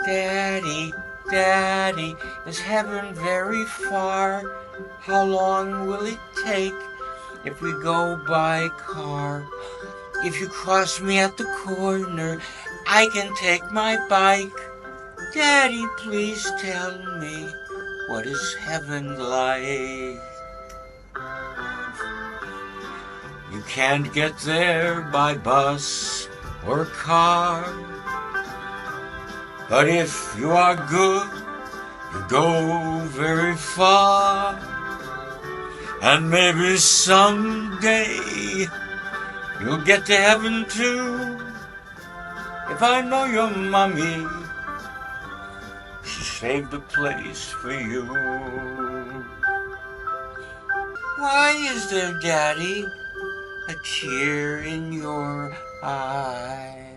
Daddy, Daddy, is heaven very far? How long will it take if we go by car? If you cross me at the corner, I can take my bike. Daddy, please tell me, what is heaven like? You can't get there by bus or car, but if you are good, you go very far. And maybe someday you'll get to heaven too. If I know your mommy, she saved a place for you. Why is there, Daddy, a tear in your eye?